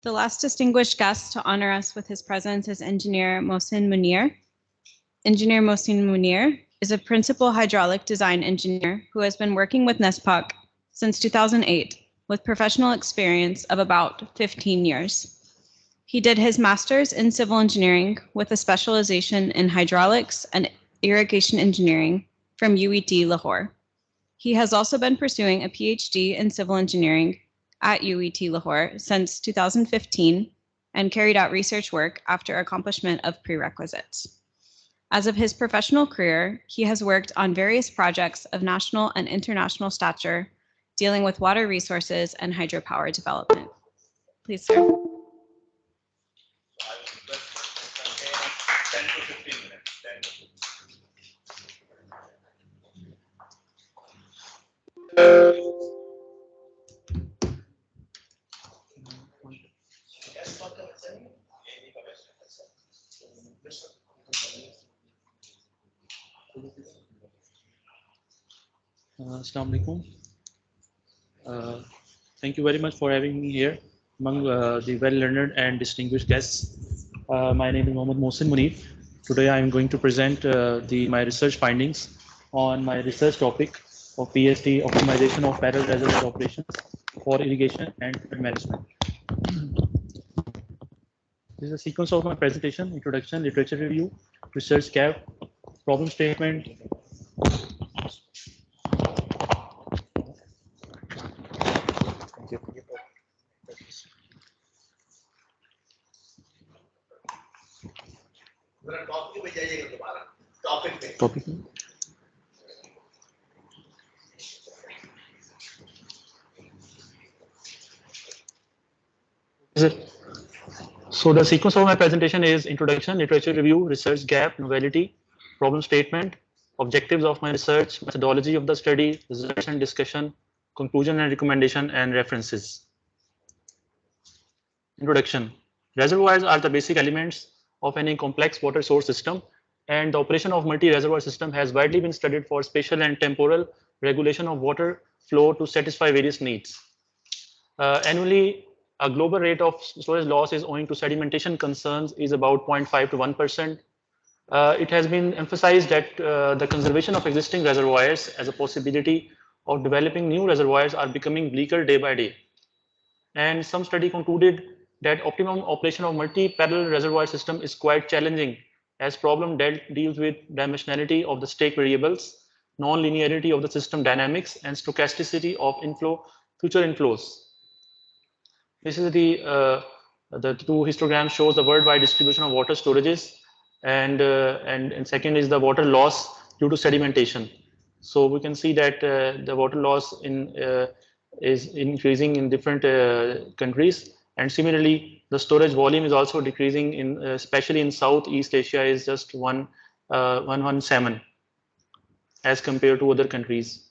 The last distinguished guest to honor us with his presence is Engineer Mohsin Munir. Engineer Mohsin Munir is a principal hydraulic design engineer who has been working with NESPOC since 2008 with professional experience of about 15 years. He did his master's in civil engineering with a specialization in hydraulics and irrigation engineering from UET Lahore. He has also been pursuing a PhD in civil engineering at UET Lahore since 2015 and carried out research work after accomplishment of prerequisites. As of his professional career, he has worked on various projects of national and international stature dealing with water resources and hydropower development. Please, sir. Assalamu alaikum. Thank you very much for having me here among the well-learned and distinguished guests. My name is Mohsin Munir. Today I am going to present my research findings on my research topic of PhD optimization of parallel reservoir operations for irrigation and flood management. This is a sequence of my presentation: introduction, literature review, research gap, problem statement. Topic. So the sequence of my presentation is introduction, literature review, research gap, novelty, problem statement, objectives of my research, methodology of the study, results and discussion, conclusion and recommendation, and references. Introduction. Reservoirs are the basic elements of any complex water source system, and the operation of multi-reservoir system has widely been studied for spatial and temporal regulation of water flow to satisfy various needs. Annually, a global rate of storage loss is owing to sedimentation concerns is about 0.5 to 1%. It has been emphasized that the conservation of existing reservoirs as a possibility of developing new reservoirs are becoming bleaker day by day. And some study concluded that optimum operation of multi-parallel reservoir system is quite challenging, as problem deals with dimensionality of the stake variables, non-linearity of the system dynamics, and stochasticity of future inflows. This is the two histograms shows the worldwide distribution of water storages, and second is the water loss due to sedimentation. So we can see that the water loss is increasing in different countries, and similarly the storage volume is also decreasing in especially in Southeast Asia is just 117 as compared to other countries.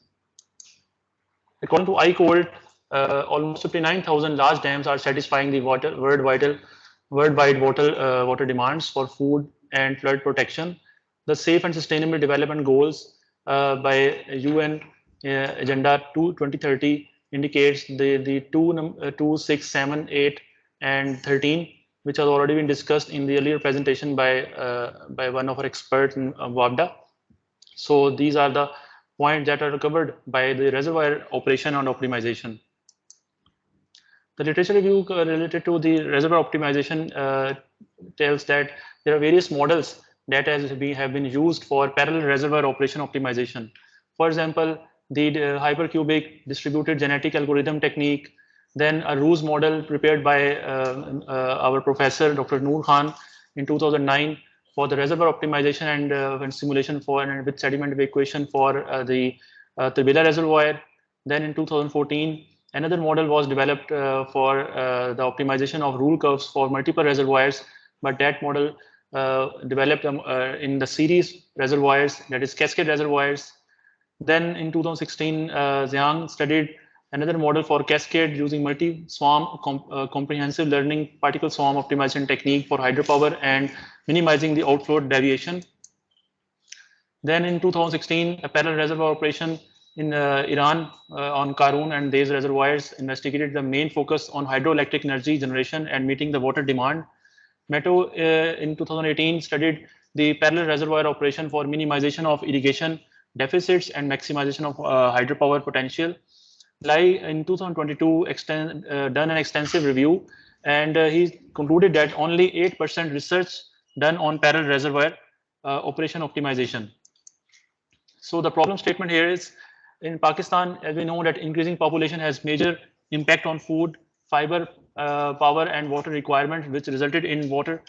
According to iCold, almost 59,000 large dams are satisfying the worldwide water demands for food and flood protection. The safe and sustainable development goals by UN Agenda 2030 indicates the 2, 6, 7, 8, and 13, which has already been discussed in the earlier presentation by one of our experts in WABDA. So these are the points that are covered by the reservoir operation and optimization. The literature review related to the reservoir optimization tells that there are various models that have been used for parallel reservoir operation optimization. For example, the hypercubic distributed genetic algorithm technique, then a ruse model prepared by our professor, Dr. Noor Khan, in 2009 for the reservoir optimization and simulation for and with sediment evacuation for the Tabila reservoir. Then in 2014, another model was developed for the optimization of rule curves for multiple reservoirs, but that model developed in the series reservoirs, that is cascade reservoirs. Then in 2016, Zhang studied another model for cascade using multi-swarm comprehensive learning particle swarm optimization technique for hydropower and minimizing the outflow deviation. Then in 2016, a parallel reservoir operation in Iran on Karun and these reservoirs investigated the main focus on hydroelectric energy generation and meeting the water demand. METO in 2018 studied the parallel reservoir operation for minimization of irrigation deficits and maximization of hydropower potential. Lai in 2022 done an extensive review, and he concluded that only 8% research done on parallel reservoir operation optimization. So the problem statement here is, in Pakistan, as we know that increasing population has major impact on food, fiber, power and water requirements, which resulted in water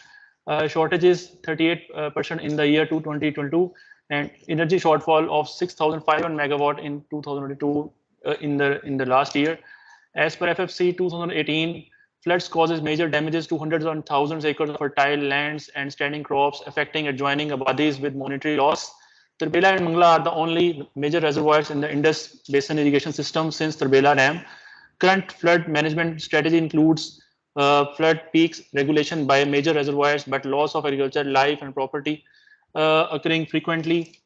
shortages 38% in the year 2022 and energy shortfall of 6,500 megawatt in 2022 in the last year. As per FFC 2018, floods causes major damages to hundreds and thousands acres of fertile lands and standing crops, affecting adjoining abadis with monetary loss. Tarbela and Mangla are the only major reservoirs in the Indus Basin irrigation system since Tarbela Dam. Current flood management strategy includes flood peaks regulation by major reservoirs, but loss of agriculture, life and property occurring frequently.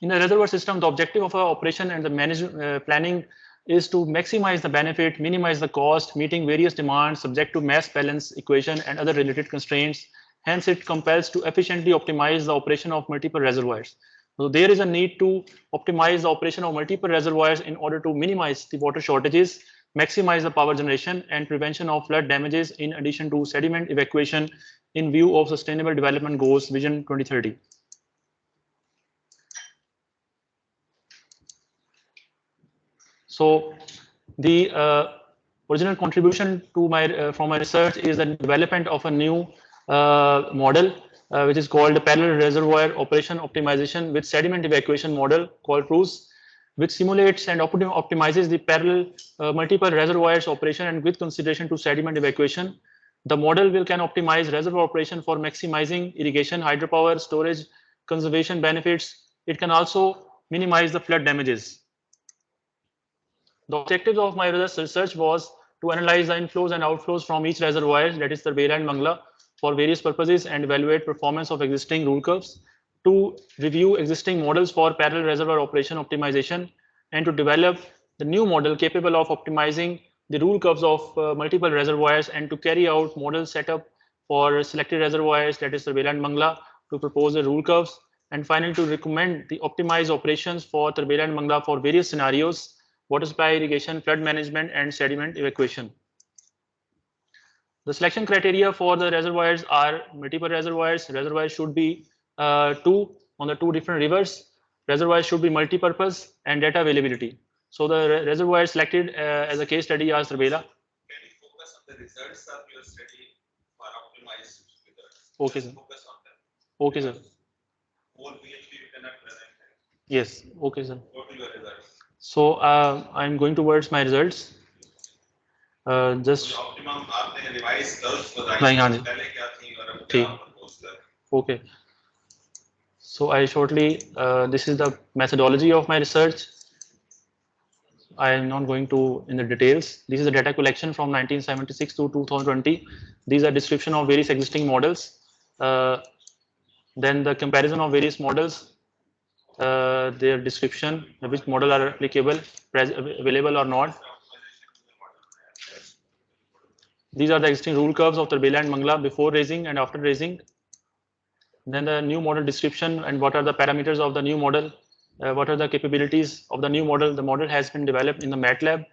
In the reservoir system, the objective of our operation and the management planning is to maximize the benefit, minimize the cost, meeting various demands subject to mass balance equation and other related constraints. Hence, it compels to efficiently optimize the operation of multiple reservoirs. So there is a need to optimize the operation of multiple reservoirs in order to minimize the water shortages, maximize the power generation and prevention of flood damages, in addition to sediment evacuation in view of Sustainable Development Goals Vision 2030. So the original contribution to my from my research is the development of a new model which is called parallel reservoir operation optimization with sediment evacuation model called PRUSE, which simulates and optimizes the parallel multiple reservoirs operation and with consideration to sediment evacuation. The model can optimize reservoir operation for maximizing irrigation, hydropower, storage, conservation benefits. It can also minimize the flood damages. The objectives of my research was to analyze the inflows and outflows from each reservoir, that is Tarbela and Mangla, for various purposes and evaluate performance of existing rule curves, to review existing models for parallel reservoir operation optimization, and to develop the new model capable of optimizing the rule curves of multiple reservoirs, and to carry out model setup for selected reservoirs, that is Tarbela and Mangla, to propose the rule curves, and finally to recommend the optimized operations for Tarbela and Mangla for various scenarios: water supply, irrigation, flood management, and sediment evacuation. The selection criteria for the reservoirs are multiple reservoirs. Reservoirs should be two on the two different rivers. Reservoirs should be multi-purpose and data availability. So the reservoir selected as a case study are Tarbela. Can you focus on the results of your study for optimized results? Okay, sir. Focus on them. Okay, sir. Whole PhD you cannot present it. Yes. Okay, sir. Go to your results. So I'm going towards my results. Just optimum आपने revise curves बताई नहीं, हाँ जी. पहले क्या थी और अब ठीक. क्या propose कर. Okay. So I shortly, this is the methodology of my research. I am not going to in the details. This is the data collection from 1976 to 2020. These are description of various existing models. Then the comparison of various models, their description, which model are applicable, available or not. These are the existing rule curves of Tarbela and Mangla before raising and after raising. Then the new model description and what are the parameters of the new model, what are the capabilities of the new model. The model has been developed in the MATLAB,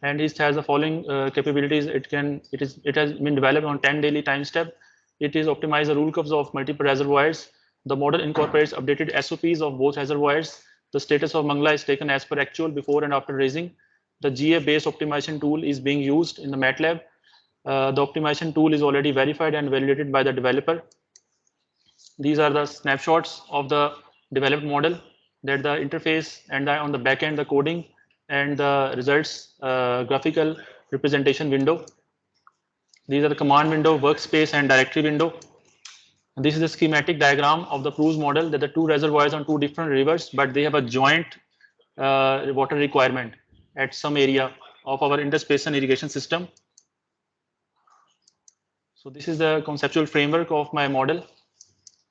and it has the following capabilities. It has been developed on 10 daily time step. It is optimized the rule curves of multiple reservoirs. The model incorporates updated SOPs of both reservoirs. The status of Mangla is taken as per actual before and after raising. The GA-based optimization tool is being used in the MATLAB. The optimization tool is already verified and validated by the developer. These are the snapshots of the developed model, that the interface and on the back end the coding and the results graphical representation window. These are the command window, workspace and directory window. And this is the schematic diagram of the PRUSE model, that the two reservoirs on two different rivers, but they have a joint water requirement at some area of our Indus Basin irrigation system. So this is the conceptual framework of my model.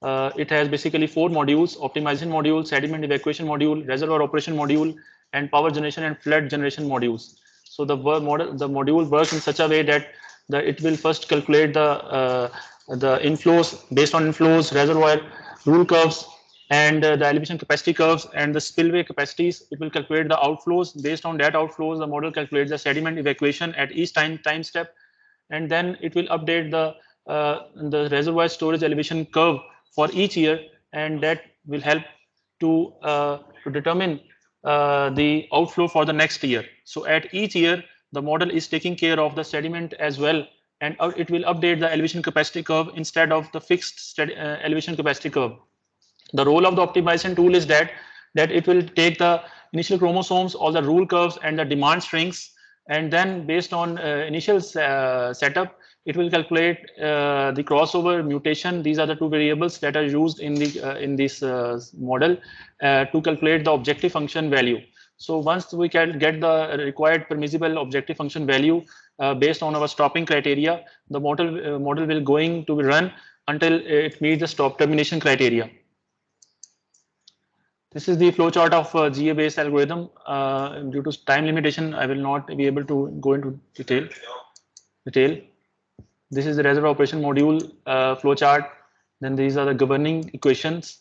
It has basically 4 modules: optimization module, sediment evacuation module, reservoir operation module, and power generation and flood generation modules. So the module works in such a way that it will first calculate the inflows based on inflows, reservoir rule curves, and the elevation capacity curves and the spillway capacities. It will calculate the outflows. Based on that outflows, the model calculates the sediment evacuation at each time step, and then it will update the reservoir storage elevation curve for each year, and that will help to determine the outflow for the next year. So at each year, the model is taking care of the sediment as well, and it will update the elevation capacity curve instead of the fixed elevation capacity curve. The role of the optimization tool is that it will take the initial chromosomes, all the rule curves and the demand strings, and then based on initial setup, it will calculate the crossover mutation. These are the two variables that are used in this model to calculate the objective function value. So once we can get the required permissible objective function value based on our stopping criteria, the model will going to be run until it meets the stop termination criteria. This is the flowchart of GA-based algorithm. Due to time limitation, I will not be able to go into detail. This is the reservoir operation module flowchart. Then these are the governing equations.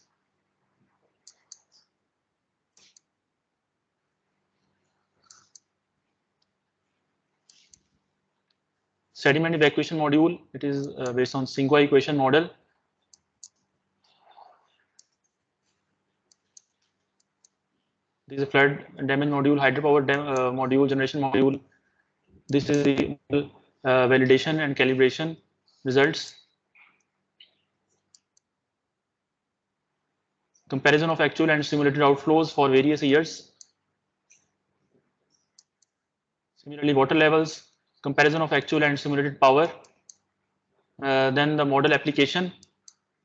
Sediment evacuation module. It is based on Singwa equation model. This is a flood damage module, hydropower module, generation module. This is the validation and calibration results. Comparison of actual and simulated outflows for various years. Similarly, water levels, comparison of actual and simulated power. Then the model application.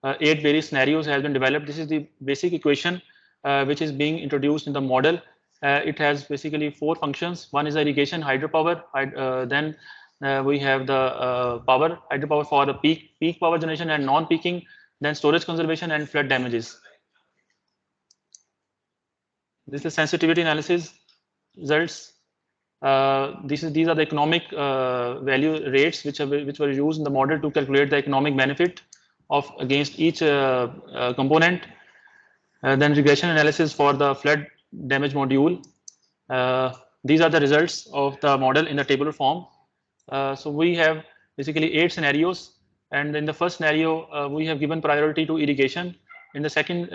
8 various scenarios has been developed. This is the basic equation which is being introduced in the model. It has basically 4 functions. One is irrigation, hydropower. Then we have the power, hydropower for the peak power generation and non-peaking. Then storage conservation and flood damages. This is sensitivity analysis results. These are the economic value rates which were used in the model to calculate the economic benefit of against each component. Then regression analysis for the flood damage module. These are the results of the model in the tabular form. So we have basically 8 scenarios, and in the first scenario we have given priority to irrigation. In the second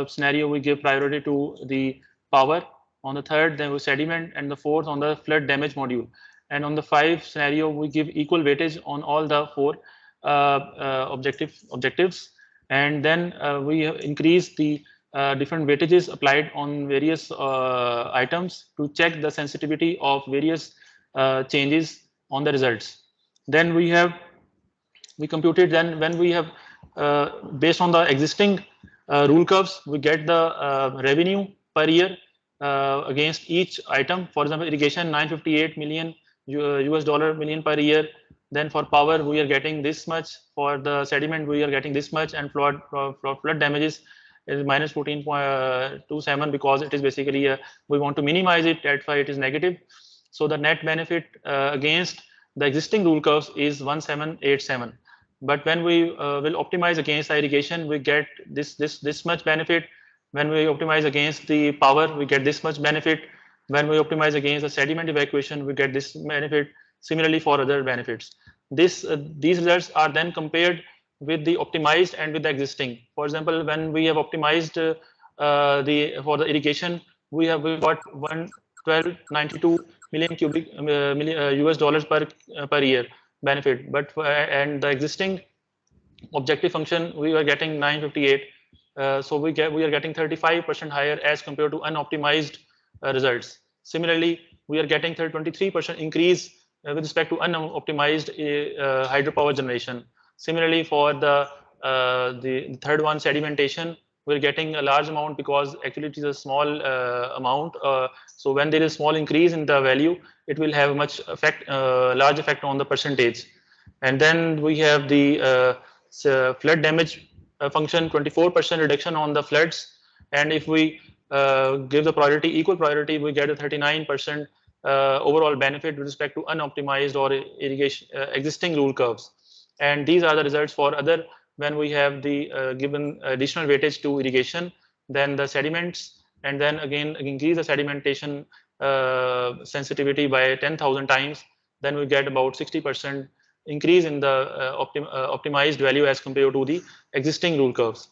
scenario we give priority to the power. On the third there was sediment, and the fourth on the flood damage module. And on the 5th scenario we give equal weightage on all the 4 objectives, and then we increase the different weightages applied on various items to check the sensitivity of various changes on the results. Then we computed, then when we have based on the existing rule curves, we get the revenue per year against each item. For example, irrigation 958 million US dollar million per year. Then for power we are getting this much. For the sediment we are getting this much, and flood damages is minus 14.27 because it is basically we want to minimize it. That's why it is negative. So the net benefit against the existing rule curves is 1787. But when we will optimize against the irrigation, we get this much benefit. When we optimize against the power, we get this much benefit. When we optimize against the sediment evacuation, we get this benefit. Similarly for other benefits. These results are then compared with the optimized and with the existing. For example, when we have optimized for the irrigation, we got 1292 million cubic US dollars per year benefit. But and the existing objective function we were getting 958. So we are getting 35% higher as compared to unoptimized results. Similarly, we are getting 23% increase with respect to unoptimized hydropower generation. Similarly, for the third one, sedimentation, we're getting a large amount because actually it is a small amount. So when there is small increase in the value, it will have a much large effect on the percentage. And then we have the flood damage function 24% reduction on the floods, and if we give the priority, equal priority, we get a 39% overall benefit with respect to unoptimized or irrigation existing rule curves. And these are the results for other, when we have the given additional weightage to irrigation, then the sediments, and then again increase the sedimentation sensitivity by 10,000 times, then we get about 60% increase in the optimized value as compared to the existing rule curves.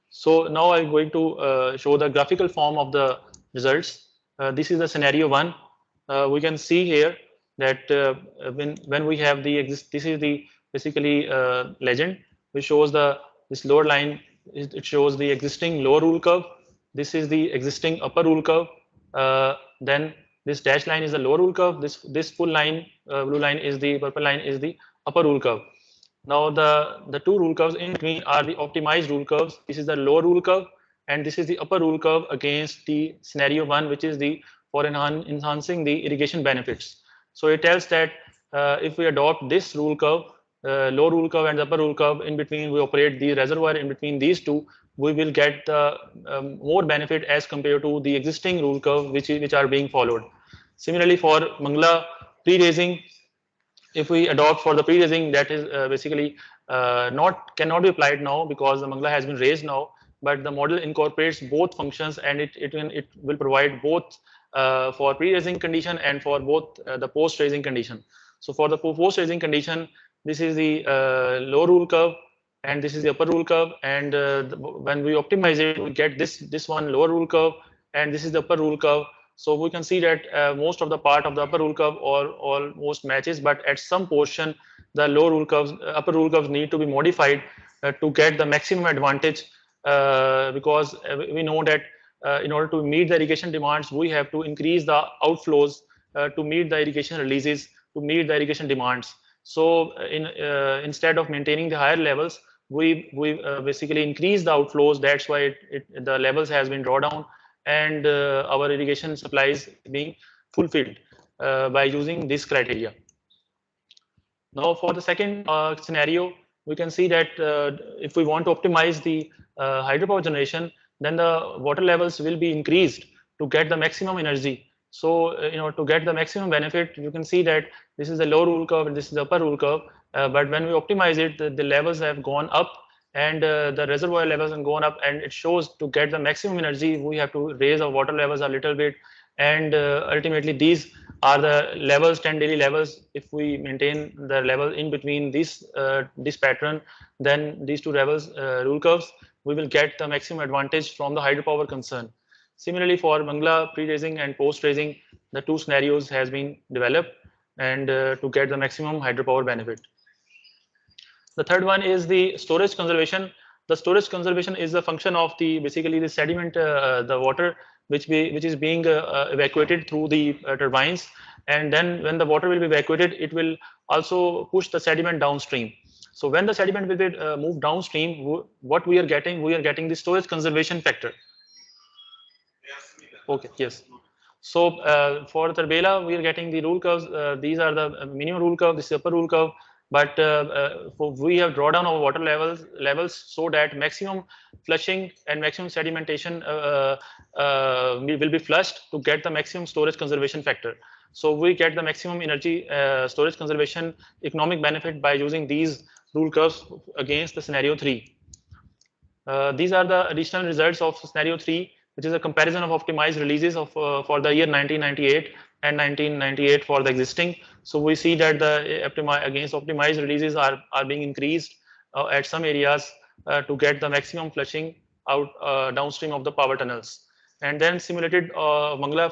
So now I'm going to show the graphical form of the results. This is the scenario 1. We can see here that when we have the this is the basically legend which shows this lower line. It shows the existing lower rule curve. This is the existing upper rule curve. Then this dashed line is the lower rule curve. This full line, blue line, is the purple line, is the upper rule curve. Now the two rule curves in between are the optimized rule curves. This is the lower rule curve, and this is the upper rule curve against the scenario 1, which is the for enhancing the irrigation benefits. So it tells that if we adopt this rule curve, low rule curve and the upper rule curve, in between we operate the reservoir in between these two, we will get the more benefit as compared to the existing rule curve which are being followed. Similarly, for Mangla pre-raising, if we adopt for the pre-raising, that is basically cannot be applied now because the Mangla has been raised now, but the model incorporates both functions, and it will provide both for pre-raising condition and for both the post-raising condition. So for the post-raising condition, this is the low rule curve and this is the upper rule curve, and when we optimize it, we get this one lower rule curve, and this is the upper rule curve. So we can see that most of the part of the upper rule curve almost matches, but at some portion the lower rule curves, upper rule curves need to be modified to get the maximum advantage, because we know that in order to meet the irrigation demands, we have to increase the outflows to meet the irrigation releases, to meet the irrigation demands. So instead of maintaining the higher levels, we basically increase the outflows. That's why the levels has been drawn down, and our irrigation supplies being fulfilled by using this criteria. Now for the second scenario, we can see that if we want to optimize the hydropower generation, then the water levels will be increased to get the maximum energy. So to get the maximum benefit, you can see that this is the low rule curve and this is the upper rule curve, but when we optimize it, the levels have gone up, and the reservoir levels have gone up, and it shows to get the maximum energy we have to raise our water levels a little bit, and ultimately these are the levels, 10 daily levels. If we maintain the level in between this pattern, then these two levels rule curves, we will get the maximum advantage from the hydropower concern. Similarly, for Mangla pre-raising and post-raising, the two scenarios has been developed, and to get the maximum hydropower benefit. The third one is the storage conservation. The storage conservation is a function of basically the sediment, the water which is being evacuated through the turbines, and then when the water will be evacuated, it will also push the sediment downstream. So when the sediment will be moved downstream, what we are getting the storage conservation factor. Okay, yes. So for Tarbela, we are getting the rule curves. These are the minimum rule curve, this is upper rule curve. But we have drawn down our water levels so that maximum flushing and maximum sedimentation will be flushed to get the maximum storage conservation factor. So we get the maximum energy storage conservation economic benefit by using these rule curves against the scenario 3. These are the additional results of scenario 3, which is a comparison of optimized releases of for the year 1998 and 1998 for the existing. So we see that the against optimized releases are being increased at some areas to get the maximum flushing out downstream of the power tunnels. And then simulated Mangla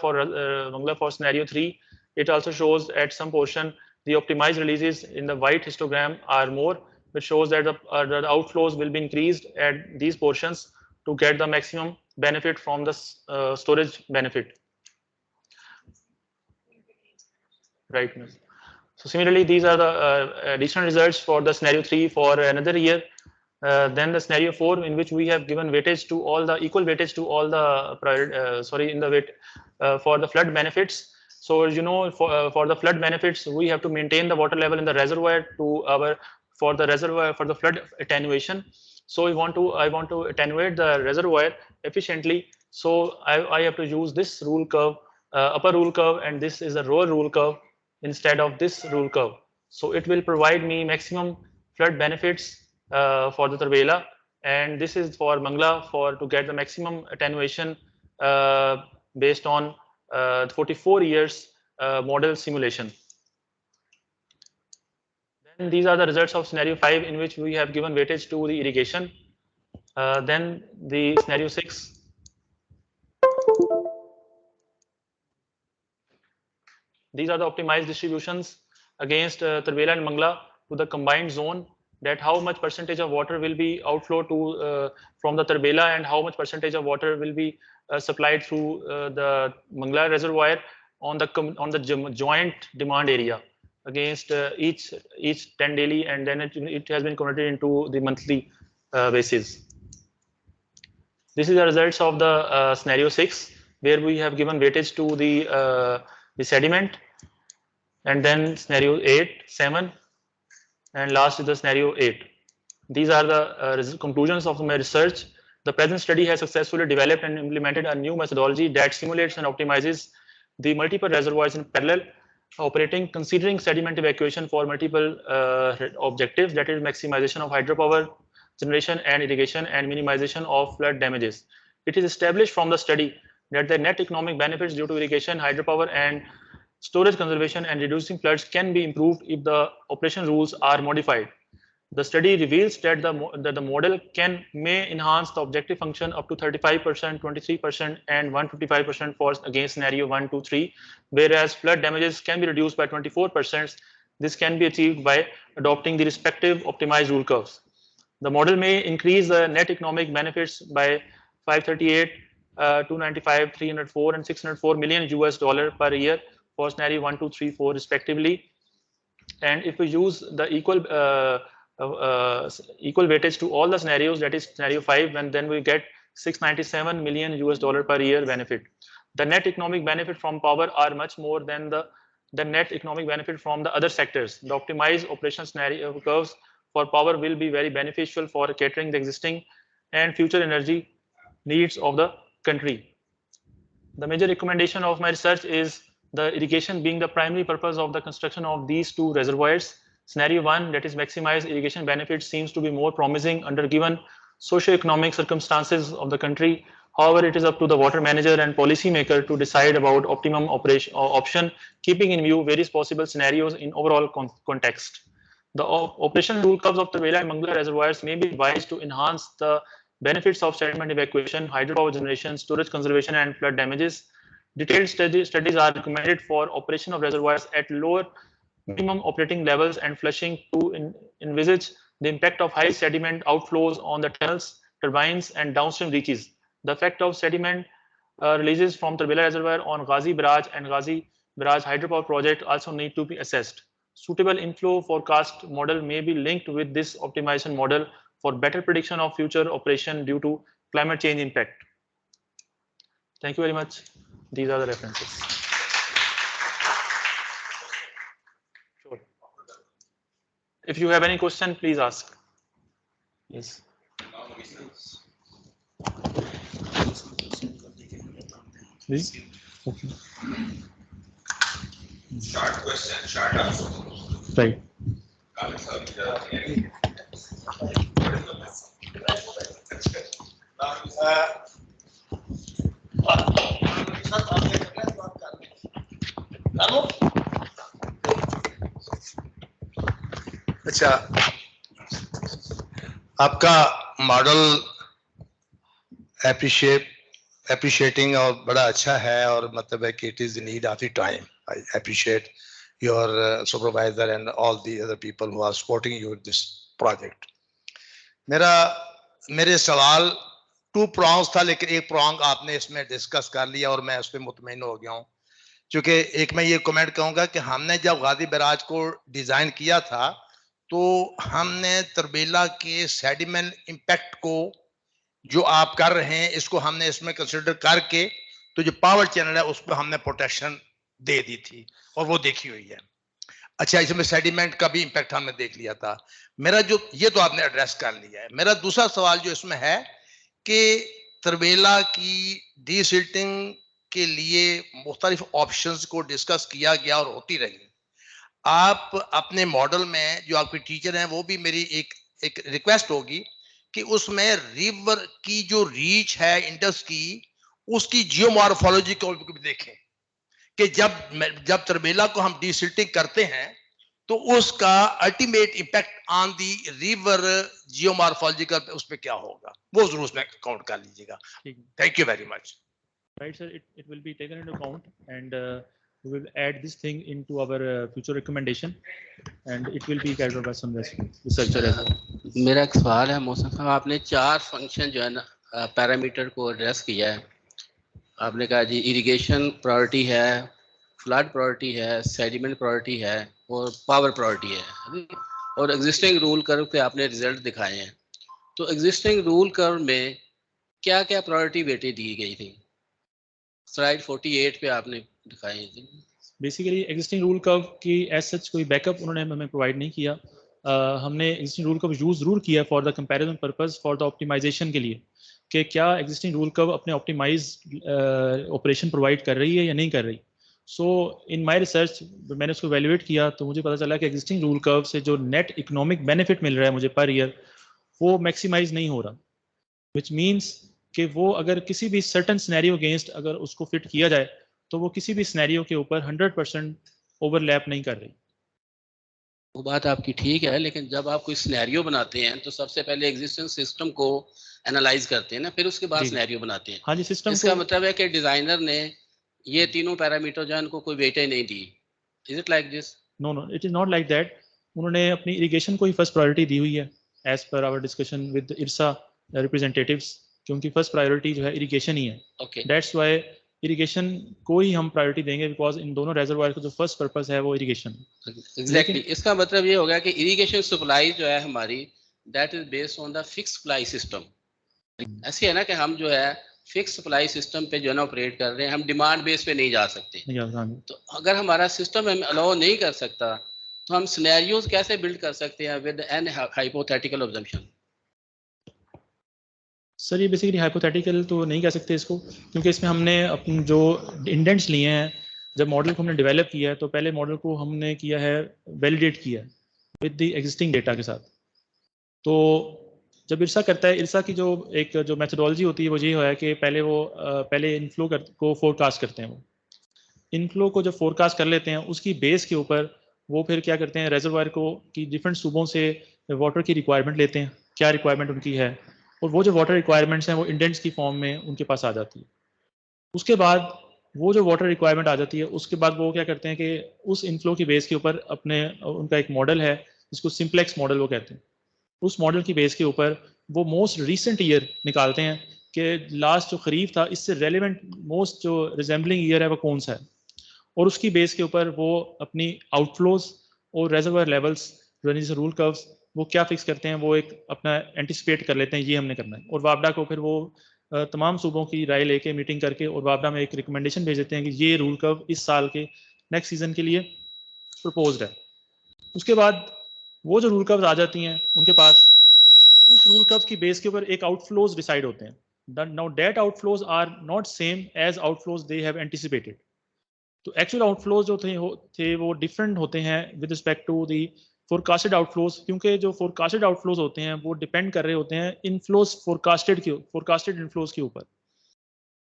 for scenario 3, it also shows at some portion the optimized releases in the white histogram are more, which shows that the outflows will be increased at these portions to get the maximum benefit from the storage benefit. Right. So similarly, these are the additional results for the scenario 3 for another year. Then the scenario 4, in which we have given weightage to all the equal weightage to all the in the weight for the flood benefits. So for the flood benefits, we have to maintain the water level in the reservoir for the flood attenuation. So I want to attenuate the reservoir efficiently. So I have to use this rule curve, upper rule curve, and this is a lower rule curve instead of this rule curve. So it will provide me maximum flood benefits for the Tarbela, and this is for Mangla for to get the maximum attenuation based on 44 years model simulation. Then these are the results of scenario 5, in which we have given weightage to the irrigation. Then the scenario 6. These are the optimized distributions against Tarbela and Mangla to the combined zone, that how much percentage of water will be outflow to from the Tarbela and how much percentage of water will be supplied through the Mangla reservoir on the joint demand area against each 10 daily, and then it has been converted into the monthly basis. This is the results of the scenario 6, where we have given weightage to the sediment, and then scenario 8, 7, and last is the scenario 8. These are the conclusions of my research. The present study has successfully developed and implemented a new methodology that simulates and optimizes the multiple reservoirs in parallel, operating considering sediment evacuation for multiple objectives, that is maximization of hydropower generation and irrigation and minimization of flood damages. It is established from the study that the net economic benefits due to irrigation, hydropower, and storage conservation and reducing floods can be improved if the operation rules are modified. The study reveals that the model may enhance the objective function up to 35%, 23%, and 155% for against scenario 1, 2, 3, whereas flood damages can be reduced by 24%. This can be achieved by adopting the respective optimized rule curves. The model may increase the net economic benefits by 538, 295, 304, and 604 million US dollar per year for scenario 1, 2, 3, 4 respectively. And if we use the equal weightage to all the scenarios, that is scenario 5, and then we get 697 million US dollar per year benefit. The net economic benefit from power are much more than the net economic benefit from the other sectors. The optimized operation scenario curves for power will be very beneficial for catering the existing and future energy needs of the country. The major recommendation of my research is the irrigation being the primary purpose of the construction of these two reservoirs. Scenario 1, that is maximize irrigation benefits, seems to be more promising under given socio-economic circumstances of the country. However, it is up to the water manager and policymaker to decide about optimum option, keeping in view various possible scenarios in overall context. The operation rule curves of Tarbela and Mangla reservoirs may be advised to enhance the benefits of sediment evacuation, hydropower generation, storage conservation, and flood damages. Detailed studies are recommended for operation of reservoirs at lower minimum operating levels and flushing to envisage the impact of high sediment outflows on the tunnels, turbines, and downstream reaches. The effect of sediment releases from Tarbela reservoir on Ghazi Barrage and Ghazi Barrage hydropower project also need to be assessed. Suitable inflow forecast model may be linked with this optimization model for better prediction of future operation due to climate change impact. Thank you very much. These are the references. Sure. If you have any question, please ask. Yes. Please. Okay. Short question, short answer. Right. अच्छा, आपका model appreciating और बड़ा अच्छा है, और मतलब है कि it is the need of the time. I appreciate your supervisor and all the other people who are supporting you in this project. मेरे सवाल 2 prongs था, लेकिन एक prong आपने इसमें डिस्कस कर लिया और मैं उस पर मुतमईन हो गया हूँ. क्योंकि एक मैं ये कमेंट कहूँगा कि हमने जब गाजी बैराज को डिजाइन किया था तो हमने तरबेला के सेडिमेंट इम्पैक्ट को जो आप कर रहे हैं इसको हमने इसमें कंसिडर करके तो जो पावर चैनल है उस पर हमने प्रोटेक्शन दे दी थी और वो देखी हुई है. अच्छा, इसमें सेडिमेंट का भी इम्पैक्ट हमने देख लिया था। मेरा जो ये तो आपने एड्रेस कर लिया है। मेरा दूसरा सवाल जो इसमें है कि तरबेला की डीसिल्टिंग के लिए मुख्तलिफ ऑप्शंस को डिस्कस किया गया और होती रही। आप अपने मॉडल में जो आपके टीचर हैं वो भी मेरी एक रिक्वेस्ट होगी कि उसमें रिवर की जो रीच है इंडस की, उसकी जियोमॉर्फोलॉजी को भी देखें कि जब तरबेला को हम डीसिल्टिंग करते हैं तो उसका ultimate impact on the river geomorphological उस पर क्या होगा, वो जरूर उसमें काउंट कर लीजिएगा। Thank you very much. Right, sir. It will be taken into account, and we will add this thing into our future recommendation, and it will be carried out by some researcher as well. मेरा एक सवाल है मोहसिन साहब, आपने 4 function जो है ना parameter को एड्रेस किया है। आपने कहा जी इरिगेशन प्रायोरिटी है, फ्लड प्रायोरिटी है, सेडिमेंट प्रायोरिटी है और पावर प्रायोरिटी है, और एग्जिस्टिंग रूल कर्व पे आपने रिजल्ट दिखाए हैं। तो एग्जिस्टिंग रूल कर्व में क्या क्या प्रायोरिटी वेटेज दी गई थी? स्लाइड 48 पे आपने दिखाई थी। बेसिकली एग्जिस्टिंग रूल कर्व की एज सच कोई बैकअप उन्होंने हमें प्रोवाइड नहीं किया। हमने एग्जिस्टिंग रूल कर्व यूज़ ज़रूर किया for the comparison purpose, for the optimisation के लिए कि क्या एग्जिस्टिंग रूल कर्व अपने ऑप्टिमाइज ऑपरेशन प्रोवाइड कर रही है या नहीं कर रही। सो इन माय रिसर्च मैंने उसको वैल्यूएट किया तो मुझे पता चला कि एग्जिस्टिंग रूल कर्व से जो नेट इकोनॉमिक बेनिफिट मिल रहा है मुझे पर ईयर, वो मैक्सिमाइज नहीं हो रहा, विच मीन्स कि वो अगर किसी भी सर्टन सिनेरियो अगेंस्ट अगर उसको फिट किया जाए तो वो किसी भी सिनेरियो के ऊपर 100% ओवरलैप नहीं कर रही। वो बात आपकी ठीक है, लेकिन जब आप कोई सिनेरियो बनाते हैं तो सबसे पहले एग्जिस्टिंग सिस्टम को एनालाइज करते हैं ना, फिर उसके बाद सिनेरियो बनाते हैं। हाँ जी, सिस्टम इसका मतलब है कि डिजाइनर ने ये तीनों पैरामीटर जो है उनको कोई वेटेज नहीं दी। Is it like this? No no, it is not like that. उन्होंने अपनी इरिगेशन को ही फर्स्ट प्रायोरिटी दी हुई है एज पर our discussion with IRSA representatives, क्योंकि फर्स्ट प्रायोरिटी जो है इरिगेशन ही है। ओके, दैट्स व्हाई इरिगेशन को ही हम प्रायोरिटी देंगे, बिकॉज इन दोनों रेजर्वायर का जो फर्स्ट पर्पस है वो इरिगेशन। एग्जैक्टली। इसका मतलब ये होगा कि इरिगेशन सप्लाई जो है हमारी, that is based on the fix supply system. ऐसे है ना कि हम जो है फिक्स सप्लाई सिस्टम पे जो है ना ऑपरेट कर रहे हैं, हम डिमांड बेस पे नहीं जा सकते। तो अगर हमारा सिस्टम हमें अलाउ नहीं कर सकता तो हम सिनेरियोज कैसे बिल्ड कर सकते हैं with an hypothetical assumption? Sir ये बेसिकली हाइपोथेटिकल तो नहीं कह सकते इसको, क्योंकि इसमें हमने अपने जो इंडेंट्स लिए हैं, जब मॉडल को हमने डेवलप किया है तो पहले मॉडल को हमने किया है वैलिडेट किया है विद द एग्जिस्टिंग डेटा के साथ। तो जब इरसा करता है, इरसा की जो मेथोडोलॉजी होती है वो ये है कि पहले इनफ्लो को फोरकास्ट करते हैं। वो इनफ्लो को जब फोरकास्ट कर लेते हैं उसकी बेस के ऊपर वो फिर क्या करते हैं, रेजर्वायर को की डिफरेंट सूबों से वाटर की रिक्वायरमेंट लेते हैं, क्या रिक्वायरमेंट उनकी है, और वो जो वाटर रिक्वायरमेंट्स हैं वो इंडेंट्स की फॉर्म में उनके पास आ जाती है। उसके बाद वो जो वाटर रिक्वायरमेंट आ जाती है उसके बाद वो क्या करते हैं कि उस इनफ्लो की बेस के ऊपर उनका एक मॉडल है जिसको सिंप्लेक्स मॉडल वो कहते हैं। उस मॉडल की बेस के ऊपर वो मोस्ट रिसेंट ईयर निकालते हैं कि लास्ट जो खरीफ था इससे रेलिवेंट मोस्ट जो रिजेंबलिंग ईयर है वो कौन सा है, और उसकी बेस के ऊपर वो अपनी आउटफ्लोज और रेजर्वायर लेवल्स जैसे रूल कर्व्स वो क्या फिक्स करते हैं, वो एक अपना एंटिसिपेट कर लेते हैं ये हमने करना है, और वापडा को फिर वो तमाम सूबों की राय लेके मीटिंग करके और वापडा में एक रिकमेंडेशन भेज देते हैं कि ये रूल कर्व इस साल के नेक्स्ट सीजन के लिए प्रपोज्ड है। उसके बाद वो जो रूल कर्व्स आ जाती हैं उनके पास, उस रूल कर्व की बेस के ऊपर एक आउटफ्लोज डिसाइड होते हैं। Now that outflows are not same as outflows they have anticipated. तो एक्चुअल आउटफ्लोज जो थे वो डिफरेंट होते हैं with respect to the forecasted outflows, क्योंकि जो फोरकास्टेड आउटफ्लोज होते हैं वो डिपेंड कर रहे होते हैं इनफ्लोज फोरकास्टेड इनफ्लोज के ऊपर।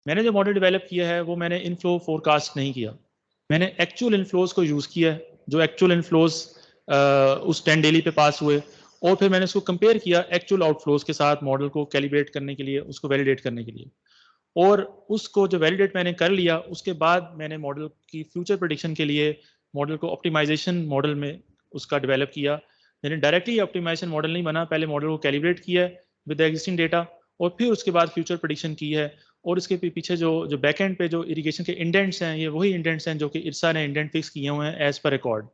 मैंने जो मॉडल डेवलप किया है वो मैंने इनफ्लो फोरकास्ट नहीं किया, मैंने एक्चुअल इनफ्लोज को यूज़ किया है, जो एक्चुअल इनफ्लोज उस 10 डेली पे पास हुए, और फिर मैंने उसको कंपेयर किया एक्चुअल आउटफ्लोज के साथ मॉडल को कैलिब्रेट करने के लिए, उसको वैलिडेट करने के लिए, और उसको जो वैलिडेट मैंने कर लिया उसके बाद मैंने मॉडल की फ्यूचर प्रेडिक्शन के लिए मॉडल को ऑप्टिमाइजेशन मॉडल में उसका डेवलप किया। मैंने डायरेक्टली ऑप्टिमाइजेशन मॉडल नहीं बना, पहले मॉडल को कैलिब्रेट किया विद एग्जिस्टिंग डेटा और फिर उसके बाद फ्यूचर प्रेडिक्शन की है। और इसके पीछे जो बैक एंड पे जो इरिगेशन के इंडेंट्स हैं, ये वही इंडेंट्स हैं जो कि इरसा ने इंडेंट फिक्स किए हुए हैं एज पर रिकॉर्ड।